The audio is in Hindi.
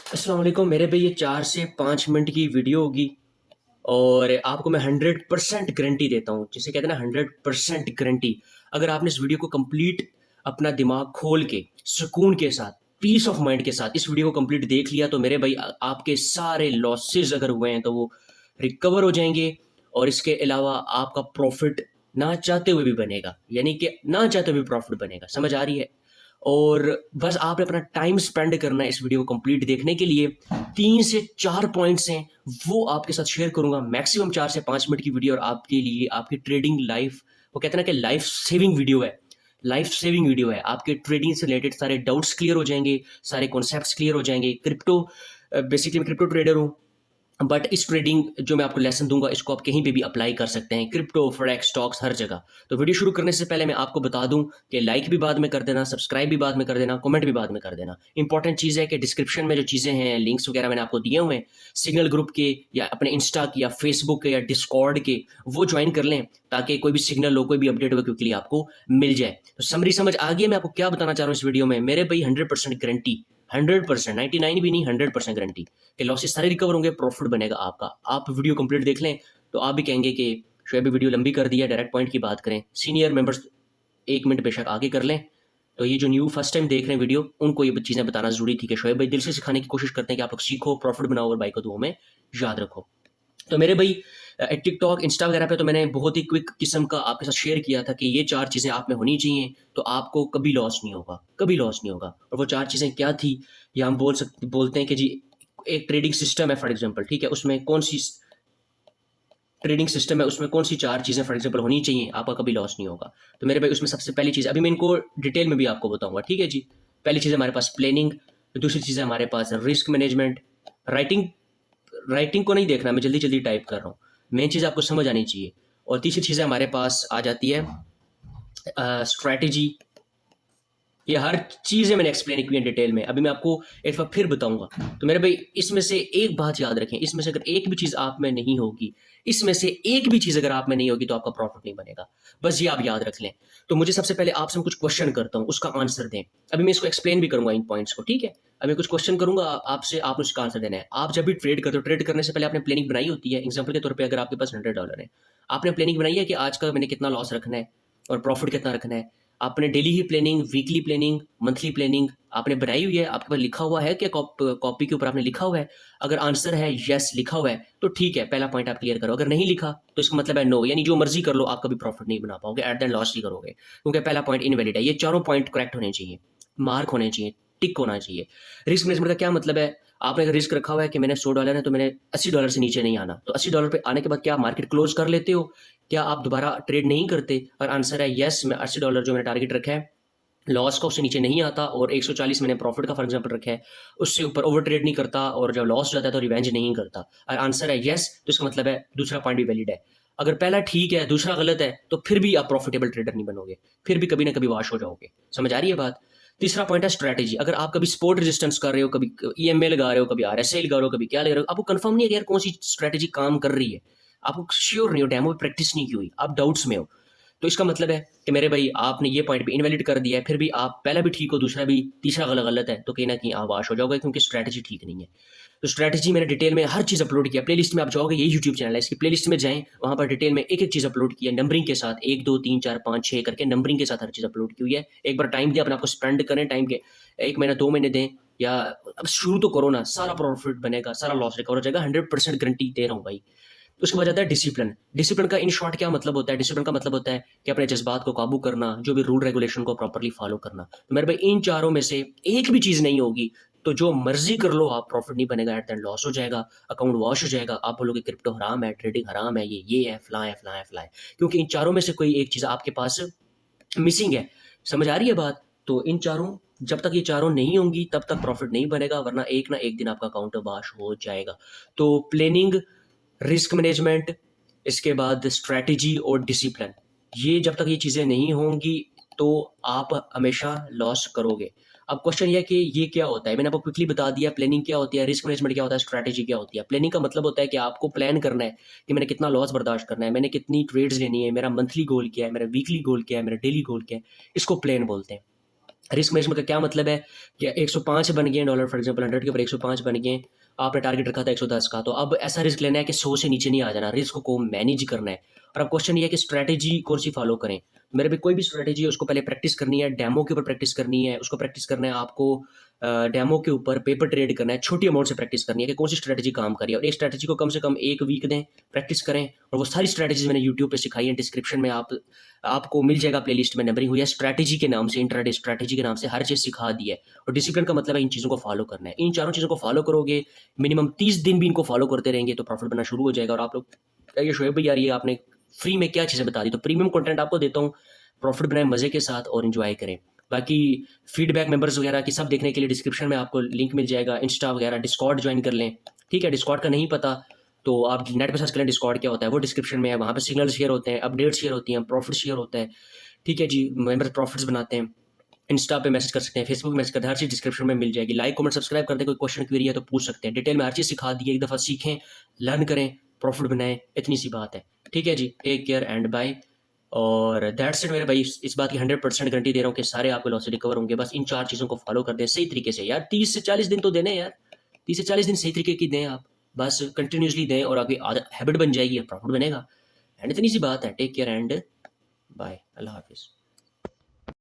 अस्सलाम वालेकुम मेरे भाई, ये 4 से 5 मिनट की वीडियो होगी और आपको मैं 100% गारंटी देता हूँ, जिसे कहते हैं ना 100% गारंटी। अगर आपने इस वीडियो को कंप्लीट अपना दिमाग खोल के सुकून के साथ पीस ऑफ माइंड के साथ इस वीडियो को कंप्लीट देख लिया तो मेरे भाई आपके सारे लॉसेस अगर हुए हैं तो वो रिकवर हो जाएंगे। और इसके अलावा आपका प्रॉफिट ना चाहते हुए भी बनेगा, यानी कि ना चाहते हुए भी प्रॉफिट बनेगा। समझ आ रही है? और बस आपने अपना टाइम स्पेंड करना है इस वीडियो को कंप्लीट देखने के लिए। 3 से 4 पॉइंट्स हैं, वो आपके साथ शेयर करूंगा। मैक्सिमम 4 से 5 मिनट की वीडियो और आपके लिए आपकी ट्रेडिंग लाइफ, वो कहते हैं ना कि लाइफ सेविंग वीडियो है। लाइफ सेविंग वीडियो है, आपके ट्रेडिंग से रिलेटेड सारे डाउट्स क्लियर हो जाएंगे, सारे कॉन्सेप्ट्स क्लियर हो जाएंगे। क्रिप्टो, बेसिकली मैं क्रिप्टो ट्रेडर हूँ, बट इस ट्रेडिंग जो मैं आपको लेसन दूंगा इसको आप कहीं पे भी अप्लाई कर सकते हैं, क्रिप्टो, फॉरेक्स, स्टॉक्स, हर जगह। तो वीडियो शुरू करने से पहले मैं आपको बता दूं कि लाइक भी बाद में कर देना, सब्सक्राइब भी बाद में कर देना, कमेंट भी बाद में कर देना। इंपॉर्टेंट चीज़ है कि डिस्क्रिप्शन में जो चीज़ें हैं, लिंक्स वगैरह मैंने आपको दिए हुए हैं, सिग्नल ग्रुप के या अपने इंस्टा के या फेसबुक के या डिस्कॉर्ड के, वो ज्वाइन कर लें ताकि कोई भी सिग्नल हो, कोई भी अपडेट हो, क्विकली आपको मिल जाए। तो समरी समझ आ गई मैं आपको क्या बताना चाह रहा हूँ इस वीडियो में। मेरे भाई 100% गारंटी, 100%, 99 भी नहीं, 100% गारंटी कि लॉसेस सारे रिकवर होंगे, प्रॉफिट बनेगा आपका। आप वीडियो कंप्लीट देख लें तो आप भी कहेंगे कि शोएब भी वीडियो लंबी कर दिया, डायरेक्ट पॉइंट की बात करें। सीनियर मेंबर्स 1 मिनट बेशक आगे कर लें। तो ये जो न्यू फर्स्ट टाइम देख रहे हैं वीडियो, उनको ये चीज़ें बताना जरूरी थी कि शोएब भाई दिल से सिखाने की कोशिश करते हैं कि आप लोग सीखो, प्रॉफिट बनाओ और भाई को दुआ में याद रखो। तो मेरे भाई टिकटॉक, इंस्टा वगैरह पे तो मैंने बहुत ही क्विक किस्म का आपके साथ शेयर किया था कि ये 4 चीज़ें आप में होनी चाहिए तो आपको कभी लॉस नहीं होगा, कभी लॉस नहीं होगा। और वो 4 चीज़ें क्या थी, या हम बोलते हैं कि जी एक ट्रेडिंग सिस्टम है फॉर एग्जांपल, ठीक है, उसमें कौन सी ट्रेडिंग सिस्टम है, उसमें कौन सी 4 चीज़ें फॉर एग्जांपल होनी चाहिए, आपका कभी लॉस नहीं होगा। तो मेरे भाई उसमें सबसे पहली चीज़, अभी मैं इनको डिटेल में भी आपको बताऊंगा, ठीक है जी। पहली चीज़ है हमारे पास प्लानिंग, दूसरी चीज़ है हमारे पास रिस्क मैनेजमेंट। राइटिंग, राइटिंग को नहीं देखना, मैं जल्दी जल्दी टाइप कर रहा हूँ, मेन चीज़ आपको समझ आनी चाहिए। और तीसरी चीज़ है हमारे पास आ जाती है स्ट्रैटेजी। ये हर चीज़ें मैंने एक्सप्लेन की है डिटेल में, अभी मैं आपको एक बार फिर बताऊंगा। तो मेरे भाई इसमें से एक बात याद रखें, इसमें से अगर एक भी चीज़ आप में नहीं होगी, इसमें से एक भी चीज़ अगर आप में नहीं होगी तो आपका प्रॉफिट नहीं बनेगा। बस ये आप याद रख लें। तो मुझे सबसे पहले आपसे मैं कुछ क्वेश्चन करता हूँ, उसका आंसर दें। अभी मैं इसको एक्सप्लेन भी करूंगा इन पॉइंट्स को, ठीक है। अभी मैं कुछ क्वेश्चन करूंगा आपसे, आप उसका आंसर देना है। आप जब भी ट्रेड करते हो, ट्रेड करने से पहले आपने प्लानिंग बनाई होती है। एग्जाम्पल के तौर पर अगर आपके पास $100 है, आपने प्लानिंग बनाई है कि आज का मैंने कितना लॉस रखना है और प्रॉफिट कितना रखना है। आपने डेली ही planning, weekly planning, monthly planning आपने बनाई हुई है, आपके पास लिखा हुआ है क्या, कॉपी के ऊपर आपने लिखा हुआ है? अगर आंसर है यस लिखा हुआ है तो ठीक है, पहला पॉइंट आप क्लियर करो। अगर नहीं लिखा तो इसका मतलब है नो, यानी जो मर्जी कर लो आप कभी प्रॉफिट नहीं बना पाओगे, एट द एंड लॉस ही करोगे, क्योंकि पहला पॉइंट इनवैलिड है। ये चारों पॉइंट करेक्ट होने चाहिए, मार्क होने चाहिए, टिक होना चाहिए। रिस्क मैनेजमेंट का क्या मतलब है? आपने अगर रिस्क रखा हुआ है कि मैंने $100 है तो मैंने $80 से नीचे नहीं आना, तो $80 पे आने के बाद क्या आप मार्केट क्लोज कर लेते हो? क्या आप दोबारा ट्रेड नहीं करते? और आंसर है यस, मैं $80 जो मैंने टारगेट रखा है लॉस का उससे नीचे नहीं आता, और 140 मैंने प्रॉफिट का फॉर एग्जांपल रखा है, उससे ऊपर ओवर ट्रेड नहीं करता, और जब लॉस हो जाता है तो रिवेंज नहीं करता। और आंसर है यस, तो इसका मतलब है दूसरा पॉइंट भी वैलिड है। अगर पहला ठीक है दूसरा गलत है तो फिर भी आप प्रॉफिटेबल ट्रेडर नहीं बनोगे, फिर भी कभी ना कभी वॉश हो जाओगे। समझ आ रही है बात? तीसरा पॉइंट है स्ट्रैटेजी। अगर आप कभी सपोर्ट रेजिस्टेंस कर रहे हो, कभी ईएमए लगा रहे हो, कभी आरएसआई लगा रहे हो, कभी क्या लगा रहे हो, आपको कंफर्म नहीं है कि यार कौन सी स्ट्रैटेजी काम कर रही है, आपको श्योर नहीं हो, डेमो में प्रैक्टिस नहीं की हुई, आप डाउट्स में हो, तो इसका मतलब है कि मेरे भाई आपने ये पॉइंट भी इनवैलिड कर दिया है, फिर भी आप पहला भी ठीक हो, दूसरा भी, तीसरा गलत गलत है, तो कहीं ना कहीं आप वाश हो जाओगे, क्योंकि स्ट्रैटेजी ठीक नहीं है। तो स्ट्रैटेजी मैंने डिटेल में हर चीज़ अपलोड किया, प्लेलिस्ट में आप जाओगे, ये यूट्यूब चैनल है, इसकी प्लेलिस्ट में जाएं, वहाँ पर डिटेल में एक एक चीज़ अपलोड की है, नंबरिंग के साथ, 1 2 3 4 5 6 करके नंबरिंग के साथ हर चीज़ अपलोड की हुई है। एक बार टाइम दिया अपने आपको स्पेंड करें, टाइम के 1 महीना 2 महीने दें, या अब शुरू तो करो ना, सारा प्रॉफिट बनेगा, सारा लॉस रिकवर हो जाएगा, 100% गारंटी दे रहा हूँ भाई। उसके बाद आता है डिसिप्लिन। डिसिप्लिन का इन शॉर्ट क्या मतलब होता है? डिसिप्लिन का मतलब होता है कि अपने जज्बात को काबू करना, जो भी रूल रेगुलेशन को प्रॉपर्ली फॉलो करना। तो मेरे भाई इन चारों में से एक भी चीज़ नहीं होगी तो जो मर्जी कर लो आप प्रॉफिट नहीं बनेगा, एट द एंड लॉस हो जाएगा, अकाउंट वॉश हो जाएगा, आप बोलोगे क्रिप्टो हराम है, ट्रेडिंग हराम है, ये है, फलां है, फलां है, फलां है, क्योंकि इन चारों में से कोई एक चीज़ आपके पास मिसिंग है। समझ आ रही है बात? तो इन चारों, जब तक ये चारों नहीं होंगी तब तक प्रॉफिट नहीं बनेगा, वरना एक ना एक दिन आपका अकाउंट वॉश हो जाएगा। तो प्लानिंग, रिस्क मैनेजमेंट, इसके बाद स्ट्रैटेजी और डिसिप्लिन, ये जब तक ये चीज़ें नहीं होंगी तो आप हमेशा लॉस करोगे। अब क्वेश्चन ये है कि ये क्या होता है, मैंने आपको क्विकली बता दिया। प्लानिंग क्या होती है, रिस्क मैनेजमेंट क्या होता है, स्ट्रैटेजी क्या होती है। प्लानिंग का मतलब होता है कि आपको प्लान करना है कि मैंने कितना लॉस बर्दाश्त करना है, मैंने कितनी ट्रेड्स लेनी है, मेरा मंथली गोल क्या है, मेरा वीकली गोल क्या है, मेरा डेली गोल क्या है, इसको प्लान बोलते हैं। रिस्क मैनेजमेंट का क्या मतलब है कि 105 बन गए डॉलर, फॉर एग्जांपल 100 के ऊपर 105 बन गए, आपने टारगेट रखा था 110 का, तो अब ऐसा रिस्क लेना है कि 100 से नीचे नहीं आ जाना, रिस्क को मैनेज करना है। और अब क्वेश्चन ये है कि स्ट्रैटेजी कौन सी फॉलो करें। मेरे भी कोई भी स्ट्रैटेजी है उसको पहले प्रैक्टिस करनी है, डेमो के ऊपर प्रैक्टिस करनी है, उसको प्रैक्टिस करना है आपको, डेमो के ऊपर पेपर ट्रेड करना है, छोटी अमाउंट से प्रैक्टिस करनी है कि कौन सी स्ट्रैटेजी काम कर रही है, और एक स्ट्रैटेजी को कम से कम 1 वीक दें, प्रैक्टिस करें। और वो सारी स्ट्रैटेजीज मैंने यूट्यूब पे सिखाई है, डिस्क्रिप्शन में आपको मिल जाएगा, प्लेलिस्ट में नंबरिंग हुई है स्ट्रैटेजी के नाम से, इंट्राडे स्ट्रैटेजी के नाम से हर चीज़ सिखा दी है। और डिसिप्लिन का मतलब है इन चीज़ों को फॉलो करना है। इन चारों चीज़ों को फॉलो करोगे, मिनिमम 30 दिन भी इनको फॉलो करते रहेंगे तो प्रॉफिट बनना शुरू हो जाएगा। और आप लोग कहिए शोएब भाई यार ये आपने फ्री में क्या चीज़ें बता दी, तो प्रीमियम कंटेंट आपको देता हूँ, प्रॉफिट बनाए मज़े के साथ और इन्जॉय करें। बाकी फीडबैक मेंबर्स वगैरह की सब देखने के लिए डिस्क्रिप्शन में आपको लिंक मिल जाएगा, इंस्टा वगैरह, डिस्कॉर्ड ज्वाइन कर लें। ठीक है, डिस्कॉर्ड का नहीं पता तो आप नेट पे सर्च करें डिस्कॉर्ड क्या होता है, वो डिस्क्रिप्शन में है, वहाँ पे सिग्नल शेयर होते हैं, अपडेट शेयर होती हैं, प्रॉफिट शेयर होता है। ठीक है जी, मेंबर प्रॉफिट्स बनाते हैं, इंस्टा पे मैसेज कर सकते हैं, फेसबुक पे मैसेज करते हैं, हर चीज़ डिस्क्रिप्शन में मिल जाएगी। लाइक कमेंट सब्सक्राइब कर दें, कोई क्वेश्चन क्वेरी है तो पूछ सकते हैं, डिटेल में हर चीज़ सिखा दी है, एक दफ़ा सीखें, लर्न करें, प्रॉफिट बनाएं, इतनी सी बात है। ठीक है जी, टेक केयर एंड बाय। और दैट्स इट मेरे भाई, इस बात की 100% गारंटी दे रहा हूँ कि सारे आपके लॉस रिकवर होंगे, बस इन 4 चीज़ों को फॉलो कर दें सही तरीके से यार। 30 से 40 दिन तो देने यार, 30 से 40 दिन सही तरीके की दें आप, बस कंटिन्यूसली दें और आगे आदत हैबिट बन जाएगी, प्रॉफिट बनेगा। एंड इतनी सी बात है, टेक केयर एंड बाय, अल्लाह हाफिज़।